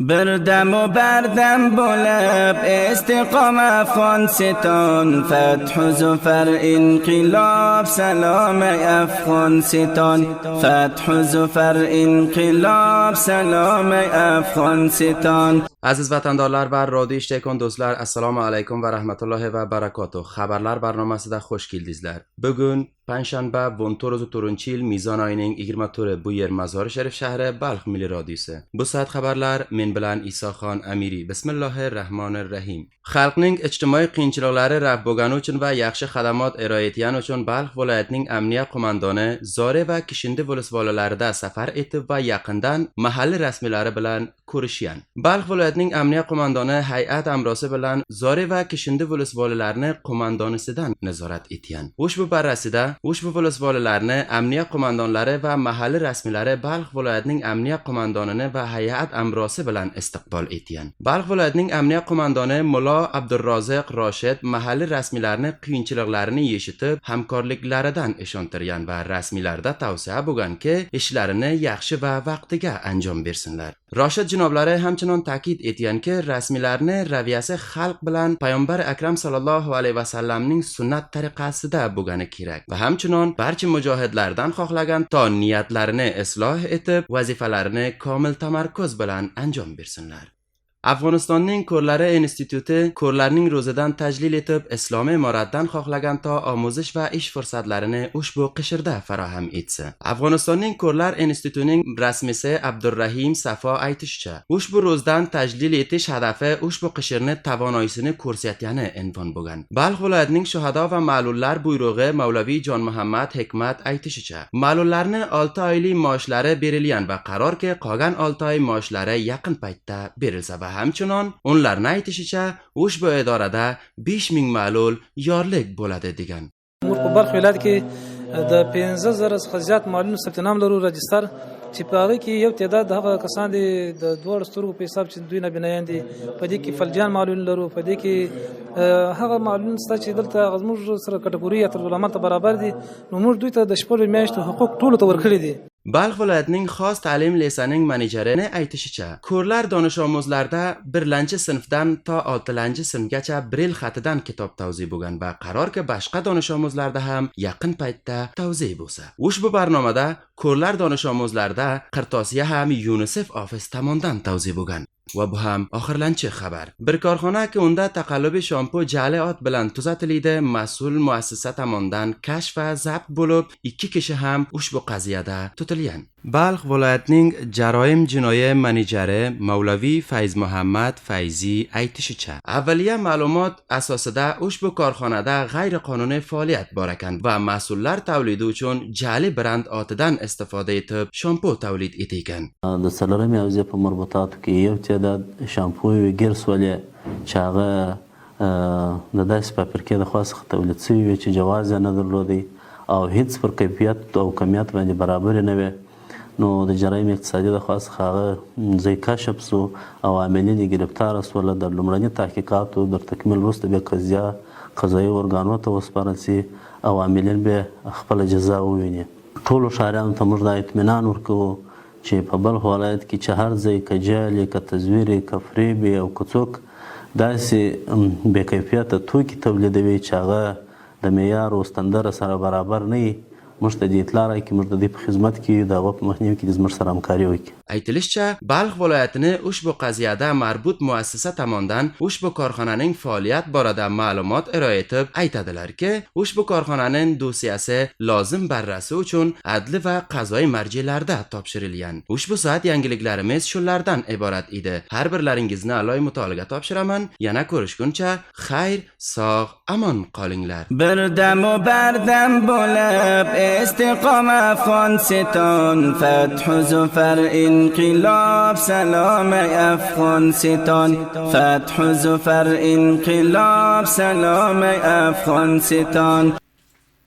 بردم و بردم بلب استقام افغانستان، فتح و ظفر انقلاب سلام افغانستان، فتح و ظفر انقلاب سلام افغانستان. Aziz vatandaşlar ve radyo işləyən dostlar, assalomu alaykum ve rahmetullah ve barakatuh. Xabarlar barnamasida xoş geldinizler. Bugün Panshanba 14-yil mizon oyining 24 bu yer Mazar Sharif shahri Balx Milliy radiosi. Bu saat xabarlar men bilan Isoxon Amiri. Bismillahirrahmanirrahim. Xalqning ijtimoiy qiyinchiliklari raf bo'lgani uchun va yaxshi xizmat ero etgani uchun Balx viloyatining amniya qo'mondoni Zore va Kishindi volosvolarida safar etib va yaqindan mahalliy rasmiylari bilan ko'rishgan. Balx viloyatining amniya qo'mondoni hay'at amrosi bilan Zore va Kishindi volosvolarini qo'mondonisidan nazorat etgan. Ushbu barasida ushbu volosvolalarni amniya qo'mondonlari va mahalliy rasmiylari Balx viloyatining amniya qo'mondonini va hay'at amrosi bilan istiqbol etgan. Balx viloyatining amniya qo'mondoni Mulo Abdurroziq Roshid mahalliy rasmiylarni qiyinchiliklarini yeshitib, hamkorliklaridan ishontirgan va rasmiylarda tavsiya bo'lganki, ishlarini yaxshi va vaqtiga anjom bersinlar. Roshid janoblari hamchinon ta'kid etganki, rasmiylarni raviyasi xalq bilan payg'ambar akram sallallohu alayhi va sallamning sunnat tariqasida bo'lgani kerak va hamchinon barcha mujohidlardan xohlagan to niyatlarini isloh etib, vazifalarini komil tamarkuz bilan anjom bersinlar. Afg'onistonning Ko'rlari instituti ko'rlarning ro'zidan tajlil etib, islomiy imoratdan xohlagan to omuzish va ish fursatlarini ushbu qishirda farahm etsin. Afg'onistonning Ko'rlar institutining rasmisi Abdurrahim Safo aytishicha, ushbu ro'zdan tajlil etish hadafi ushbu qishirni tavonoysini ko'rsatgani inbon bo'lgan. Balx viloyatining shuhado va ma'lullar buyrug'i Mavlaviy Jon Muhammad Hikmat aytishicha, ma'lullarni 6 oylik maoshlari berilgan va qarorki, qolgan 6 oy maoshlari yaqin paytda berilsa va hamchinon onlarning aytishicha, ushbu idorada 5000 ma'lul yorlik bo'ladi degan. Balx viloyati کې د 15000 څخه زیات مالونو ثبت نام لرو رجستر چې په هغه کې یو تعداد هغه کسان دي د دوه سترګو په حساب چې دوی نه بنایان دي، په دې کې فلجان مالون لرو، په دې کې هغه مالون ست چې دلته غزموږ سره کټګوري یا تر علامات برابر دي، نو موږ دوی ته د شپږ میاشتو حقوق ټول ته ورکړي دي. Balx viloyatining xos ta'lim lisanining menejeri aytishicha, ko'rlar donish omuzlarda 1-sinfdan to 6-sinfgacha bril xatidan kitob tavziy bo'lgan va qarorki boshqa donish omuzlarda ham yaqin paytda tavziy bo'lsa. Ushbu barnomada ko'rlar donish omuzlarda qirtosiya ham UNICEF ofis tomonidan tavziy bo'lgan. Va bu ham oxirlanchi xabar. Bir korxona ki unda taqallubiy shampu jali ot bilan tuzatiladi, mas'ul muassasa tomonidan kashf va zabt bo'lib, 2 kishi ham ushbu qaziyada tutilgan. Balx viloyatining jaroim jinoiy menejeri Mavlaviy Fayz Muhammad Fayzi aytishicha, avvaliya ma'lumot asosida ushbu korxonada g'ayriqonuniy faoliyat bor ekan va mas'ullar tavlidi uchun jali brend otidan istifoda etib shampu tavlid etgan. د څلورمې حوزې په مربوطاتو کې یو تعداد شامپوی ګرسولې چې هغه د داسې فابریکې د خوا څخه تولید شوي وي چې جواز یې نه درلودی او هیڅ پر کیفیت او کمیت باندې برابر نه وي. نو د جرایم اقتصادي د خوا څخه هغه ځای کشف شو او عاملین یې ګرفتار شول. د لومړني تحقیقاتو در تکمیل وروسته بیا قضیه قضایي ارګانو ته وسپارل شي او عاملین بیا خپله جزا وویني. ټولو ښاریانو ته موږ دا اطمینان ورکوو چې په بلخ ولایت کې چې هر ځای که جعل که تزویر که فریب او که څوک داسې بې کیفیته توکي تولیدوي چې هغه د معیار او ستندر سره برابر نه وي، موږ ته د اطلاع راکړي، موږ د دې په خدمت کې د هغه په مخنیوي کې زموږ سره همکاري وکړي. Aytilishicha, Balx viloyatini ushbu qaziyada marbut muassasa tomonidan ushbu korxonaning faoliyat borada ma'lumot ero etib aytadilarki, ushbu korxonaning dosiyasi lozim barrasi uchun adli va qazoiy marjilarda topshirilgan. Ushbu soat yangiliklarimiz shulardan iborat edi. Har birlaringizni aloy mutolaaga topshiraman. Yana ko'rishguncha xayr, sog', amon qolinglar. بردم و بردم بلب استقام افغانستان، فتح و ظفر انقلاب سلام افغانستان، فتح و ظفر انقلاب سلام افغانستان.